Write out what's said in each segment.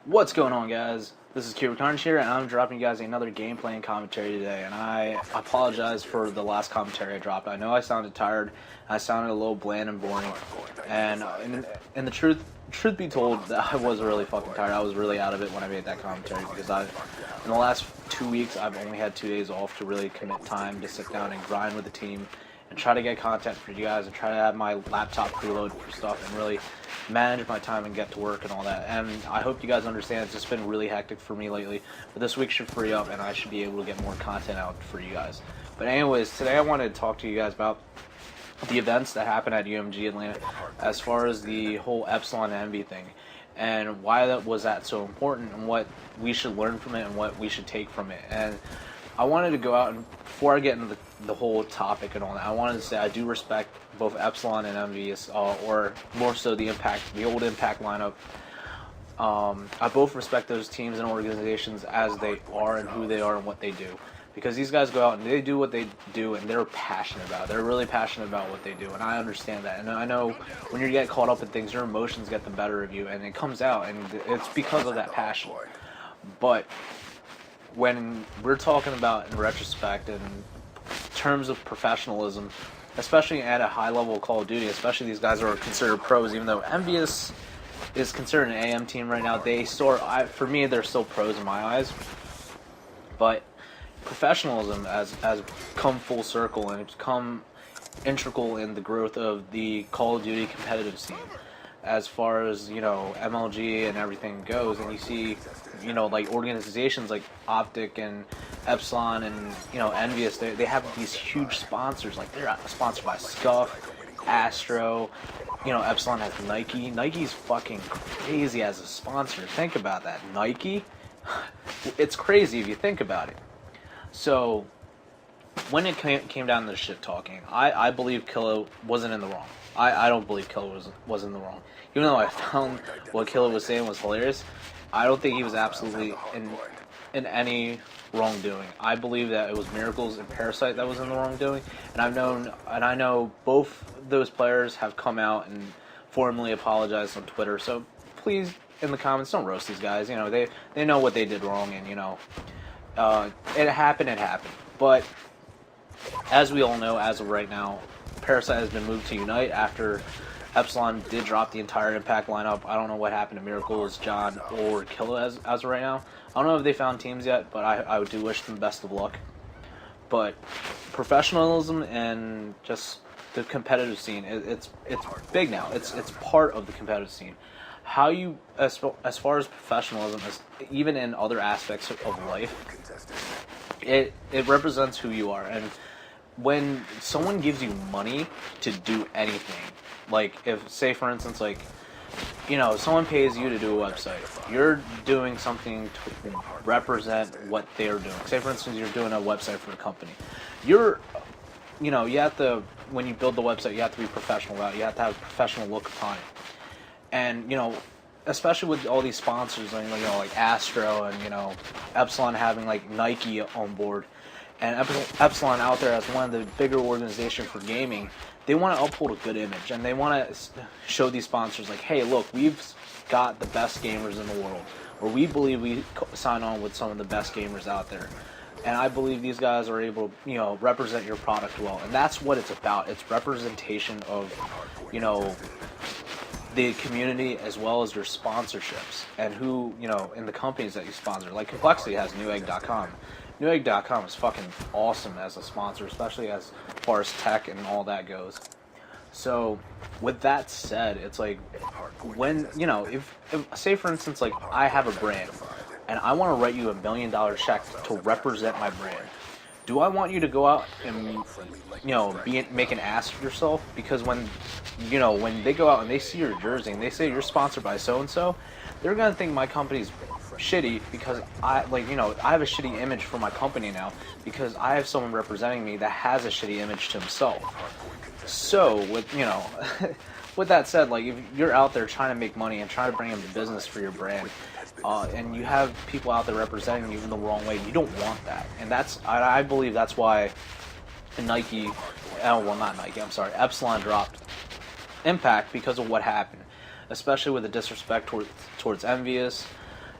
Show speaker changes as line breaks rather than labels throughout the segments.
What's going on, guys? This is Cuba Carnage here, and I'm dropping you guys another gameplay and commentary today. And I apologize for the last commentary I dropped. I know I sounded tired. I sounded a little bland and boring. And in the truth be told, I was really fucking tired. I was really out of it when I made that commentary because in the last 2 weeks, I've only had 2 days off to really commit time to sit down and grind with the team and try to get content for you guys and try to have my laptop preload for stuff and really manage my time and get to work and all that. And I hope you guys understand it's just been really hectic for me lately, but this week should free up and I should be able to get more content out for you guys. But anyways, today I wanted to talk to you guys about the events that happened at UMG Atlanta as far as the whole Epsilon and Envy thing and why that was so important and what we should learn from it and what we should take from it. And I wanted to go out and, before I get into the whole topic and all that, I wanted to say I do respect both Epsilon and Envious, or more so the old Impact lineup. I both respect those teams and organizations as they are and who they are and what they do. Because these guys go out and they do what they do and they're passionate about it. They're really passionate about what they do, and I understand that. And I know when you get caught up in things, your emotions get the better of you, and it comes out, and it's because of that passion. But when we're talking about, in retrospect, in terms of professionalism, especially at a high level of Call of Duty, especially these guys are considered pros, even though Envious is considered an AM team right now, for me, they're still pros in my eyes. But professionalism has come full circle, and it's come integral in the growth of the Call of Duty competitive scene. As far as, MLG and everything goes, and you see, like organizations like Optic and Epsilon and, Envious, they have these huge sponsors. Like, they're sponsored by Scuff, Astro, Epsilon has Nike. Nike's fucking crazy as a sponsor. Think about that. Nike? It's crazy if you think about it. So, when it came down to the shit talking, I believe Killa wasn't in the wrong. I don't believe Killa was in the wrong. Even though I found what Killa was saying was hilarious, I don't think he was absolutely in any wrongdoing. I believe that it was Miracles and Parasite that was in the wrongdoing, and I know both those players have come out and formally apologized on Twitter. So please, in the comments, don't roast these guys. They know what they did wrong, and it happened. But as we all know, as of right now, Parasite has been moved to Unite after Epsilon did drop the entire Impact lineup. I don't know what happened to Miracles, John, or Killa as of right now. I don't know if they found teams yet, but I do wish them best of luck. But professionalism and just the competitive scene, it's big now. It's part of the competitive scene. How you, as far as professionalism, even in other aspects of life, it represents who you are. And when someone gives you money to do anything, like if, say for instance, like, someone pays you to do a website, you're doing something to represent what they're doing. Say for instance, you're doing a website for a company. You have to, when you build the website, you have to be professional about it. You have to have a professional look upon it. And, especially with all these sponsors, like Astro and, Epsilon having like Nike on board, and Epsilon out there as one of the bigger organizations for gaming, they want to uphold a good image, and they want to show these sponsors like, hey, look, we've got the best gamers in the world, or we believe we sign on with some of the best gamers out there. And I believe these guys are able to, represent your product well. And that's what it's about. It's representation of, the community as well as your sponsorships and who, in the companies that you sponsor. Like Complexity has Newegg.com. Newegg.com is fucking awesome as a sponsor, especially as far as tech and all that goes. So, with that said, it's like, when, if say for instance, like, I have a brand and I want to write you $1 million check to represent my brand. Do I want you to go out and, make an ass of yourself? Because when they go out and they see your jersey and they say you're sponsored by so-and-so, they're going to think my company's shitty because I have a shitty image for my company now because I have someone representing me that has a shitty image to himself. So, with that said, like, if you're out there trying to make money and trying to bring in the business for your brand, and you have people out there representing you in the wrong way, you don't want that. And I believe that's why Nike, not Nike, I'm sorry, Epsilon dropped Impact because of what happened, especially with the disrespect towards Envious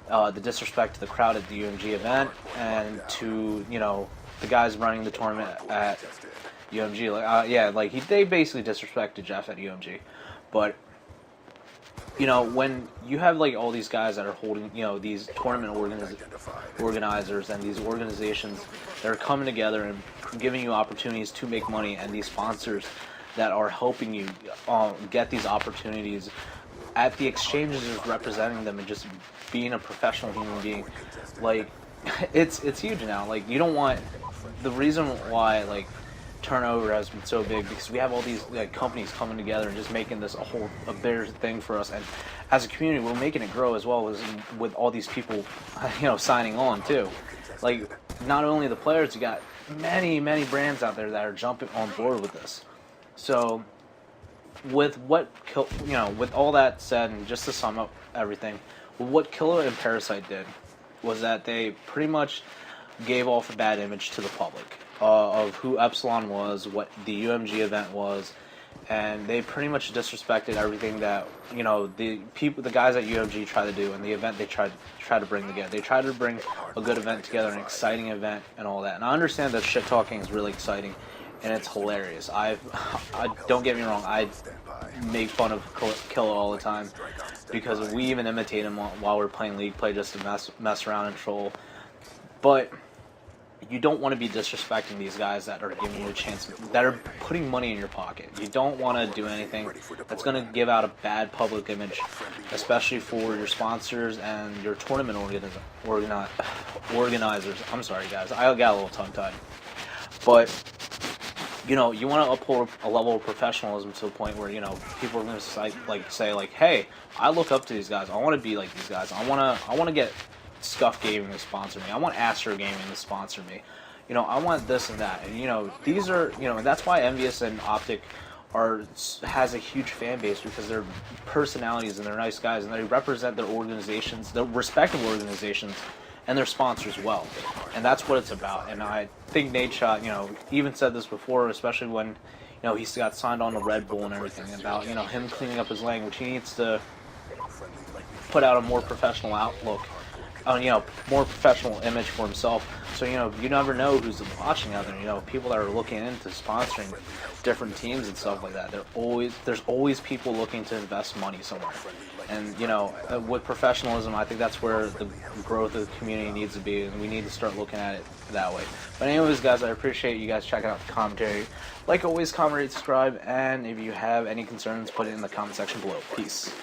the disrespect to the crowd at the UMG event, and to, you know, the guys running the tournament at UMG. They basically disrespected Jeff at UMG. But, you know, when you have like all these guys that are holding, you know, these tournament organizers and these organizations that are coming together and giving you opportunities to make money, and these sponsors that are helping you get these opportunities at the exchanges, of representing them and just being a professional human being, like, it's huge now. Like, you don't want, the reason why like turnover has been so big, because we have all these like companies coming together and just making this a bigger thing for us, and as a community we're making it grow as well, as with all these people, you know, signing on too. Like, not only the players, you got many brands out there that are jumping on board with this. So with with all that said, and just to sum up everything, what Killer and Parasite did was that they pretty much gave off a bad image to the public of who Epsilon was, what the UMG event was, and they pretty much disrespected everything that, you know, the guys at UMG try to do, and the event they try to bring together. They try to bring a good event together, an exciting event, and all that. And I understand that shit talking is really exciting, and it's hilarious. I don't get me wrong, I make fun of Killer all the time, because we even imitate him while we're playing League Play, just to mess around and troll. But you don't want to be disrespecting these guys that are giving you a chance, that are putting money in your pocket. You don't want to do anything that's going to give out a bad public image, especially for your sponsors and your tournament organizers. I'm sorry, guys, I got a little tongue-tied. But, you know, you want to uphold a level of professionalism to the point where, you know, people are going to say, hey, I look up to these guys. I want to be like these guys. I want to get Scuff Gaming to sponsor me. I want Astro Gaming to sponsor me. You know, I want this and that. And, you know, these are, you know, and that's why Envious and Optic has a huge fan base, because they're personalities and they're nice guys, and they represent their organizations, their respective organizations, and their sponsors well. And that's what it's about. And I think Nate Shot, you know, even said this before, especially when, you know, he got signed on to Red Bull and everything, about, you know, him cleaning up his language. He needs to put out a more professional outlook, you know, more professional image for himself. So, you know, you never know who's watching out there. You know, people that are looking into sponsoring different teams and stuff like that. There's always people looking to invest money somewhere. And, you know, with professionalism, I think that's where the growth of the community needs to be, and we need to start looking at it that way. But anyways, guys, I appreciate you guys checking out the commentary. Like always, comment, rate, subscribe, and if you have any concerns, put it in the comment section below. Peace.